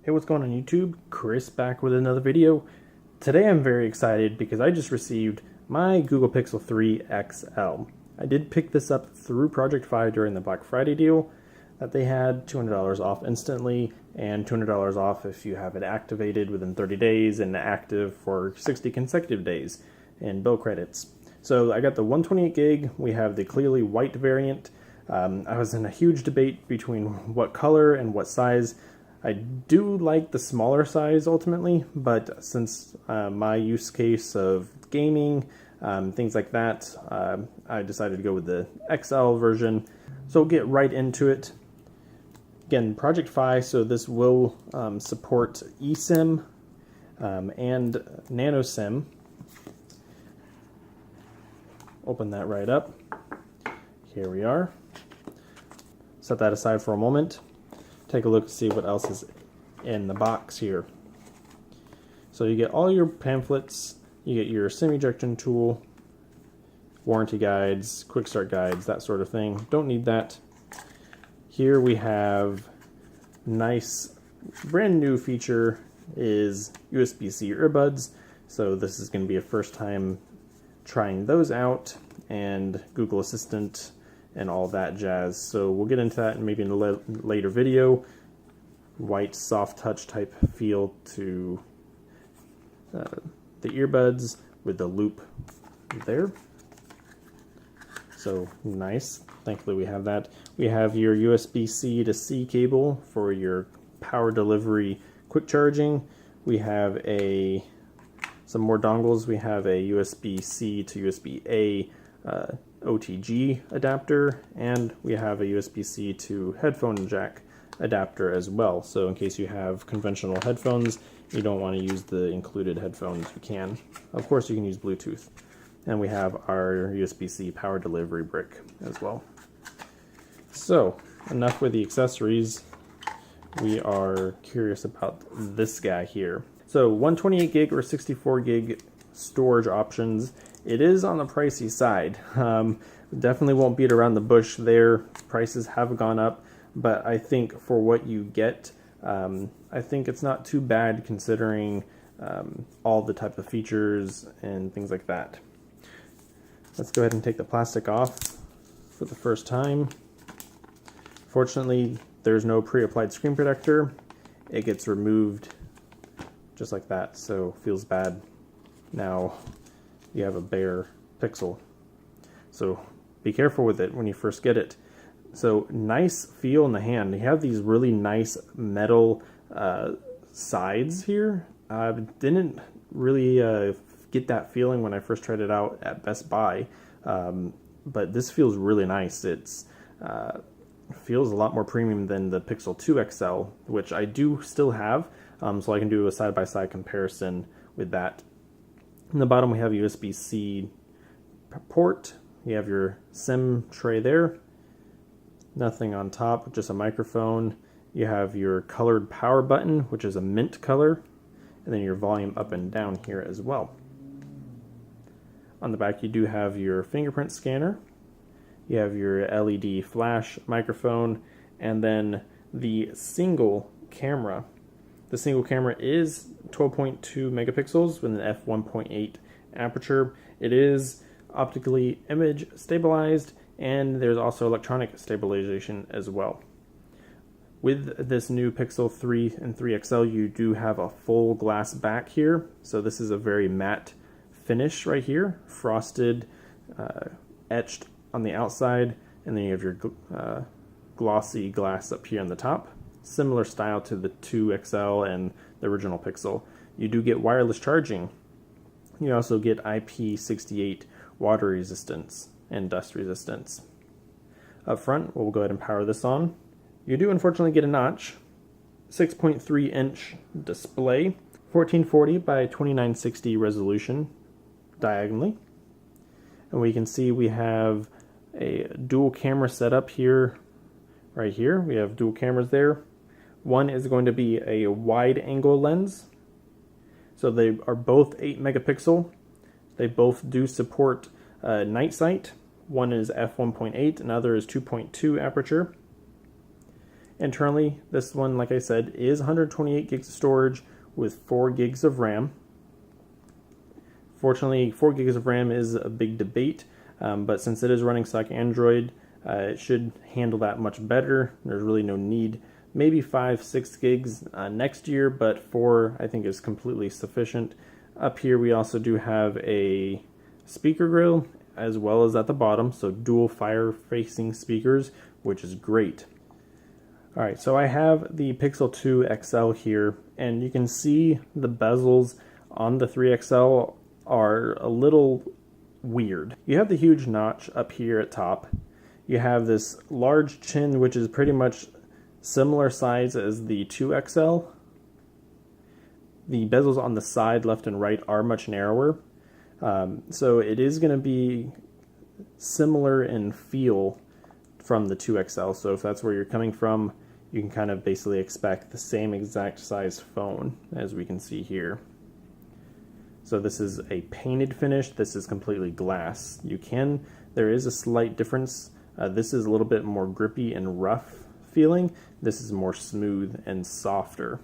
Hey, what's going on YouTube? Chris back with another video. Today I'm very excited because I just received my Google Pixel 3 XL. I did pick this up through Project Fi during the Black Friday deal that they had, $200 off instantly and $200 off if you have it activated within 30 days and active for 60 consecutive days in bill credits. So I got the 128 gig, we have the clearly white variant. I was in a huge debate between what color and what size. I do like the smaller size ultimately, but since my use case of gaming, things like that, I decided to go with the XL version. So we'll get right into it. Again, Project Fi, so this will support eSIM and NanoSIM. Open that right up. Here we are. Set that aside for a moment. Take a look to see what else is in the box here. So you get all your pamphlets, you get your SIM ejection tool, warranty guides, quick start guides, that sort of thing. Don't need that. Here we have nice brand new feature is USB-C earbuds. So this is going to be a first time trying those out, and Google Assistant and all that jazz. So we'll get into that maybe in a later video. White soft touch type feel to the earbuds with the loop there. So nice. Thankfully we have that. We have your USB-C to C cable for your power delivery quick charging. We have some more dongles. We have a USB-C to USB-A OTG adapter, and we have a USB-C to headphone jack adapter as well. So in case you have conventional headphones, you don't want to use the included headphones, you can. Of course you can use Bluetooth. And we have our USB-C power delivery brick as well. So enough with the accessories. We are curious about this guy here. So 128 gig or 64 gig storage options. It is on the pricey side. Definitely won't beat around the bush there. Prices have gone up, but I think for what you get, I think it's not too bad considering all the type of features and things like that. Let's go ahead and take the plastic off for the first time. Fortunately, there's no pre-applied screen protector. It gets removed just like that, so feels bad. Now you have a bare Pixel. So be careful with it when you first get it. So nice feel in the hand. You have these really nice metal sides here. I didn't really get that feeling when I first tried it out at Best Buy, but this feels really nice. It's feels a lot more premium than the Pixel 2 XL, which I do still have, so I can do a side-by-side comparison with that. In the bottom we have USB-C port. You have your SIM tray there. Nothing on top, just a microphone. You have your colored power button, which is a mint color, and then your volume up and down here as well. On the back you do have your fingerprint scanner. You have your LED flash microphone, and then the single camera. The single camera is 12.2 megapixels with an f1.8 aperture. It is optically image stabilized, and there's also electronic stabilization as well. With this new Pixel 3 and 3 XL, you do have a full glass back here. So this is a very matte finish right here, frosted, etched on the outside, and then you have your glossy glass up here on the top. Similar style to the 2 XL and the original Pixel. You do get wireless charging. You also get IP68 water resistance and dust resistance. Up front, we'll go ahead and power this on. You do unfortunately get a notch. 6.3 inch display, 1440 by 2960 resolution diagonally. And we can see we have a dual camera setup here, right here. We have dual cameras there. One is going to be a wide angle lens. So they are both 8 megapixel. They both do support night sight. One is f1.8, another is 2.2 aperture. Internally, this one, like I said, is 128 gigs of storage with 4 gigs of RAM. Fortunately, 4 gigs of RAM is a big debate, but since it is running stock Android, it should handle that much better. There's really no need. Maybe 5-6 gigs next year, but 4 I think is completely sufficient. Up here we also do have a speaker grill as well as at the bottom, so dual fire facing speakers, which is great. Alright, so I have the Pixel 2 XL here, and you can see the bezels on the 3 XL are a little weird. You have the huge notch up here at top. You have this large chin, which is pretty much similar size as the 2 XL. The bezels on the side, left and right, are much narrower. So it is going to be similar in feel from the 2 XL. So if that's where you're coming from, you can kind of basically expect the same exact size phone as we can see here. So this is a painted finish. This is completely glass. There is a slight difference. This is a little bit more grippy and rough feeling. This is more smooth and softer.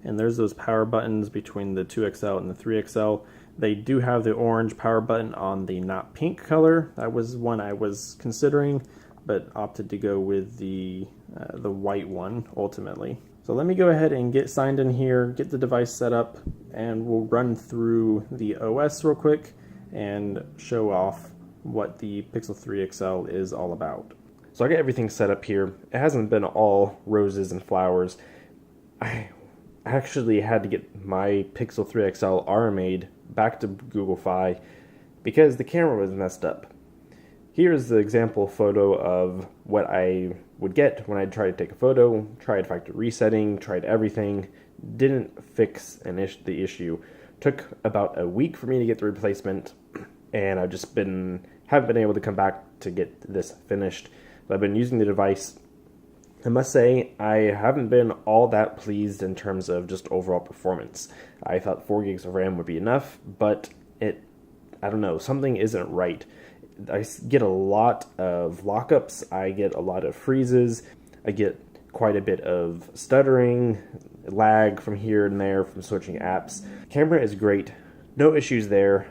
And there's those power buttons between the 2XL and the 3XL. They do have the orange power button on the not pink color. That was one I was considering, but opted to go with the white one ultimately. So let me go ahead and get signed in here, get the device set up, and we'll run through the OS real quick and show off what the Pixel 3 XL is all about. So I got everything set up here. It hasn't been all roses and flowers. I actually had to get my Pixel 3 XL RMA'd back to Google Fi because the camera was messed up. Here's the example photo of what I would get when I tried to take a photo, tried factory resetting, tried everything, didn't fix the issue. Took about a week for me to get the replacement, and I've just haven't been able to come back to get this finished. But I've been using the device. I must say, I haven't been all that pleased in terms of just overall performance. I thought 4 gigs of RAM would be enough, but I don't know, something isn't right. I get a lot of lockups, I get a lot of freezes, I get quite a bit of stuttering, lag from here and there from switching apps. Camera is great, no issues there.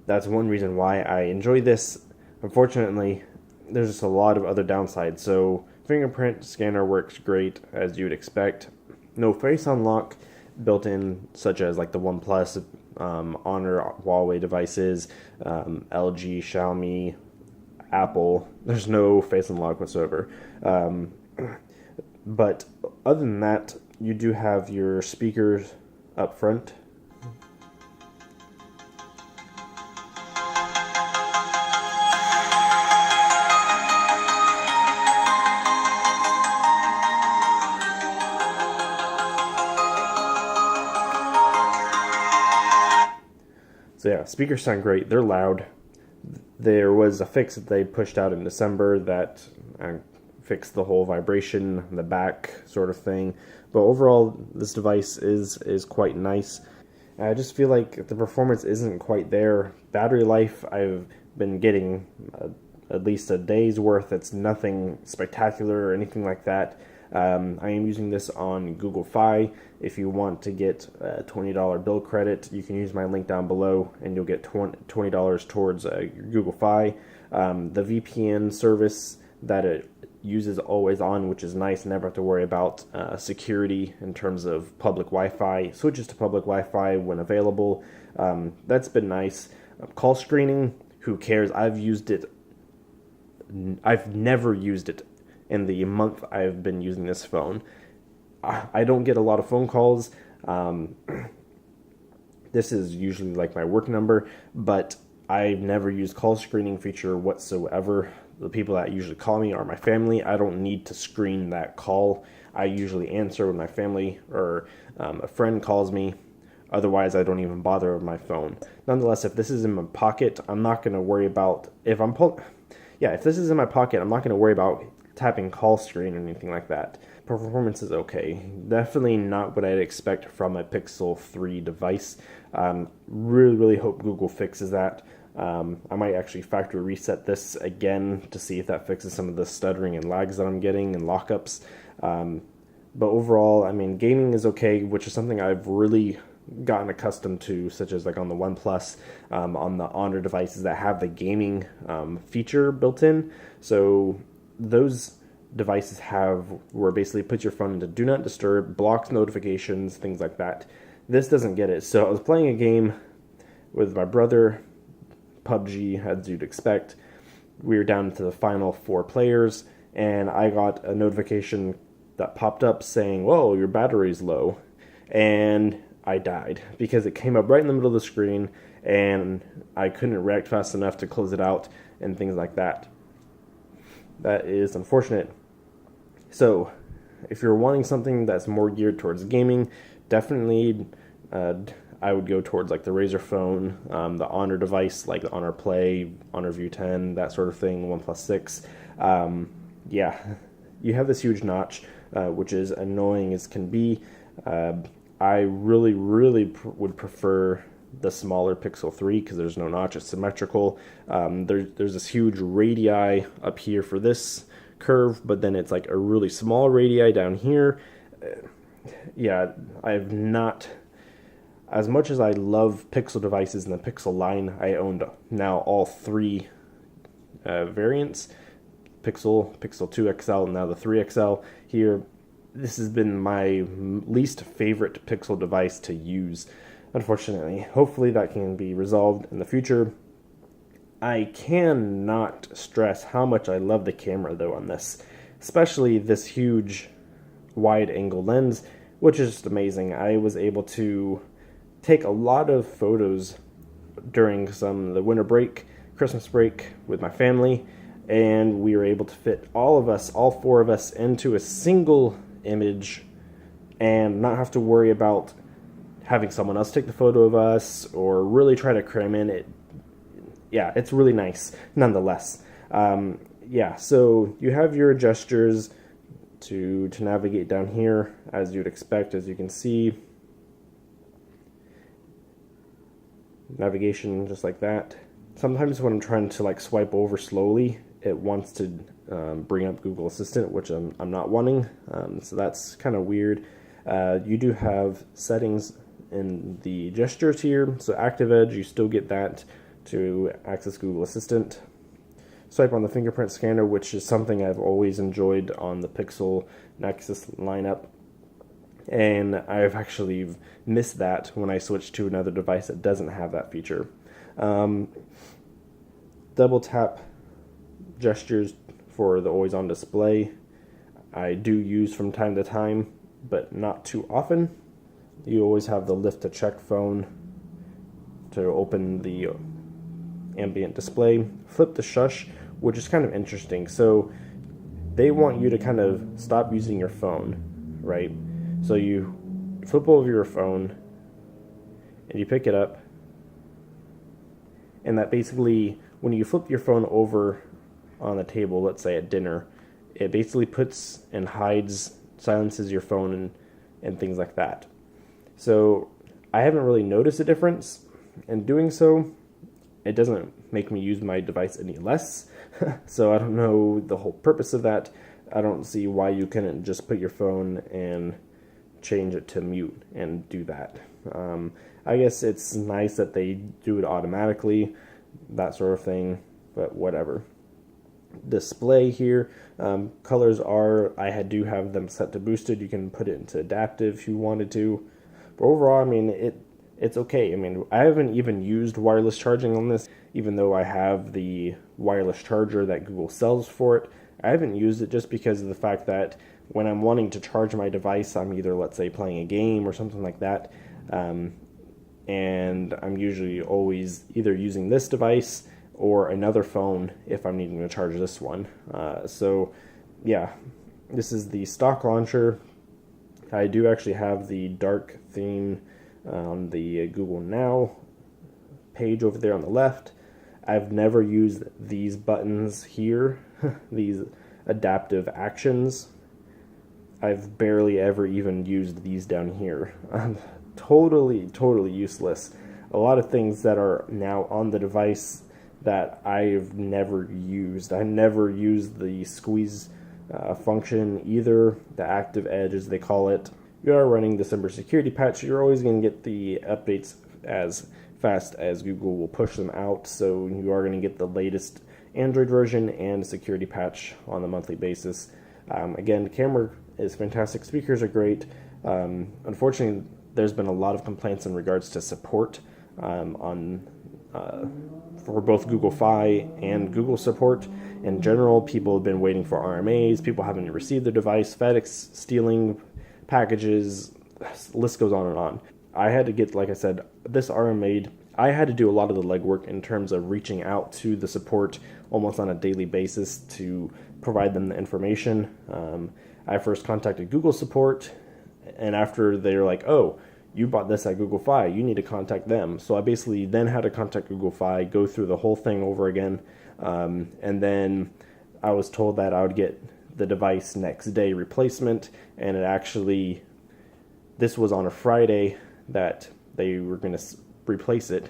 That's one reason why I enjoy this. Unfortunately, there's just a lot of other downsides. So fingerprint scanner works great as you would expect. No face unlock built in, such as like the OnePlus, Honor, Huawei devices, LG, Xiaomi, Apple. There's no face unlock whatsoever. But other than that, you do have your speakers up front. So yeah, speakers sound great. They're loud. There was a fix that they pushed out in December that fixed the whole vibration in the back sort of thing. But overall, this device is quite nice. I just feel like the performance isn't quite there. Battery life, I've been getting at least a day's worth. It's nothing spectacular or anything like that. I am using this on Google Fi. If you want to get a $20 bill credit, you can use my link down below and you'll get $20 towards your Google Fi. The VPN service that it uses always on, which is nice, never have to worry about security in terms of public Wi-Fi. Switches to public Wi-Fi when available. That's been nice. Call screening, who cares? I've never used it in the month I've been using this phone. I don't get a lot of phone calls. This is usually like my work number, but I've never used call screening feature whatsoever. The people that usually call me are my family. I don't need to screen that call. I usually answer when my family or a friend calls me. Otherwise, I don't even bother with my phone. Nonetheless, if this is in my pocket, I'm not going to worry about if this is in my pocket, I'm not going to worry about tapping call screen or anything like that. Performance is okay. Definitely not what I'd expect from a Pixel 3 device. Really hope Google fixes that. I might actually factory reset this again to see if that fixes some of the stuttering and lags that I'm getting and lockups. But overall, I mean, gaming is okay, which is something I've really gotten accustomed to, such as like on the OnePlus, on the Honor devices that have the gaming feature built in. So those devices have where basically puts your phone into do not disturb, blocks notifications, things like that. This doesn't get it. So I was playing a game with my brother, PUBG, as you'd expect. We were down to the final 4 players, and I got a notification that popped up saying, "Whoa, your battery's low," and I died because it came up right in the middle of the screen, and I couldn't react fast enough to close it out and things like that. That is unfortunate. So, if you're wanting something that's more geared towards gaming, definitely I would go towards like the Razer phone, the Honor device, like the Honor Play, Honor View 10, that sort of thing, OnePlus 6. Yeah, you have this huge notch, which is annoying as can be. I really would prefer the smaller Pixel 3 because there's no notch, it's symmetrical. There's this huge radii up here for this curve, but then it's like a really small radii down here. Yeah, I've not... As much as I love Pixel devices in the Pixel line, I owned now all 3 variants. Pixel, Pixel 2 XL, and now the 3 XL here. This has been my least favorite Pixel device to use, unfortunately. Hopefully that can be resolved in the future. I cannot stress how much I love the camera, though, on this. Especially this huge wide-angle lens, which is just amazing. I was able to take a lot of photos during the winter break, Christmas break with my family, and we were able to fit all 4 of us into a single image and not have to worry about having someone else take the photo of us or really try to cram in it. Yeah, it's really nice nonetheless. Yeah, so you have your gestures to navigate down here as you'd expect. As you can see, navigation just like that. Sometimes when I'm trying to like swipe over slowly, it wants to bring up Google Assistant, which I'm not wanting, so that's kind of weird. You do have settings in the gestures here, so Active Edge, you still get that to access Google Assistant. Swipe on the fingerprint scanner, which is something I've always enjoyed on the Pixel Nexus lineup, and I've actually missed that when I switched to another device that doesn't have that feature. Double tap gestures for the always on display. I do use from time to time, but not too often. You always have the lift to check phone to open the ambient display. Flip to shush, which is kind of interesting. So they want you to kind of stop using your phone, right? So you flip over your phone and you pick it up, and that basically, when you flip your phone over on the table, let's say at dinner, it basically puts and hides, silences your phone and things like that. So I haven't really noticed a difference in doing so. It doesn't make me use my device any less. So I don't know the whole purpose of that. I don't see why you couldn't just put your phone and change it to mute and do that. I guess it's nice that they do it automatically, that sort of thing, but whatever. Display here, colors are, I do have them set to boosted. You can put it into adaptive if you wanted to, but overall, I mean, it's okay. I mean, I haven't even used wireless charging on this, even though I have the wireless charger that Google sells for it. I haven't used it just because of the fact that when I'm wanting to charge my device, I'm either, let's say, playing a game or something like that, and I'm usually always either using this device or another phone if I'm needing to charge this one. So yeah, this is the stock launcher. I do actually have the dark theme on the Google Now page over there on the left. I've never used these buttons here, these adaptive actions. I've barely ever even used these down here. Totally useless. a lot of things that are now on the device that I've never used. I never used the squeeze function either, the active edge as they call it. If you are running December security patch, you're always going to get the updates as fast as Google will push them out, so you are going to get the latest Android version and security patch on a monthly basis. Again, the camera is fantastic, speakers are great. Unfortunately, there's been a lot of complaints in regards to support for both Google Fi and Google support. In general, people have been waiting for RMAs, people haven't received their device, FedEx stealing packages, list goes on and on. I had to get, like I said, this RMA. I had to do a lot of the legwork in terms of reaching out to the support almost on a daily basis to provide them the information. I first contacted Google support, and after they're like, oh, you bought this at Google Fi, you need to contact them. So I basically then had to contact Google Fi, go through the whole thing over again, and then I was told that I would get the device next day replacement, and this was on a Friday that they were going to replace it.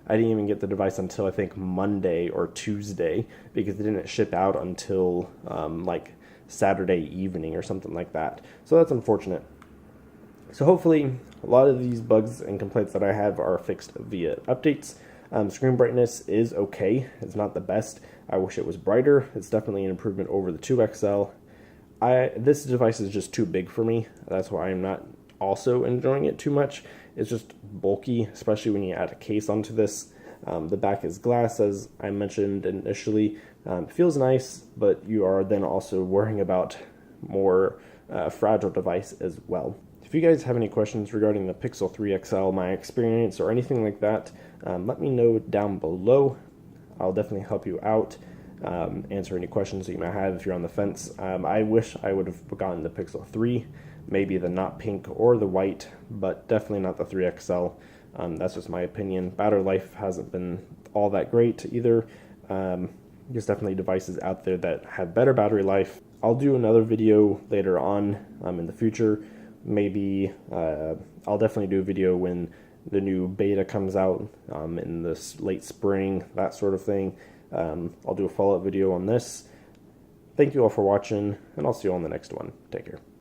I didn't even get the device until I think Monday or Tuesday, because it didn't ship out until like Saturday evening or something like that. So that's unfortunate. So hopefully a lot of these bugs and complaints that I have are fixed via updates. Screen brightness is okay. It's not the best. I wish it was brighter. It's definitely an improvement over the 2XL. This device is just too big for me. That's why I'm not also enjoying it too much. It's just bulky, especially when you add a case onto this. The back is glass, as I mentioned initially. It feels nice, but you are then also worrying about more fragile device as well. If you guys have any questions regarding the Pixel 3 XL, my experience, or anything like that, let me know down below. I'll definitely help you out, answer any questions that you might have if you're on the fence. I wish I would have gotten the Pixel 3, maybe the not pink or the white, but definitely not the 3 XL. That's just my opinion. Battery life hasn't been all that great either. There's definitely devices out there that have better battery life. I'll do another video later on in the future. Maybe I'll definitely do a video when the new beta comes out in this late spring, that sort of thing. I'll do a follow-up video on this. Thank you all for watching, and I'll see you on the next one. Take care.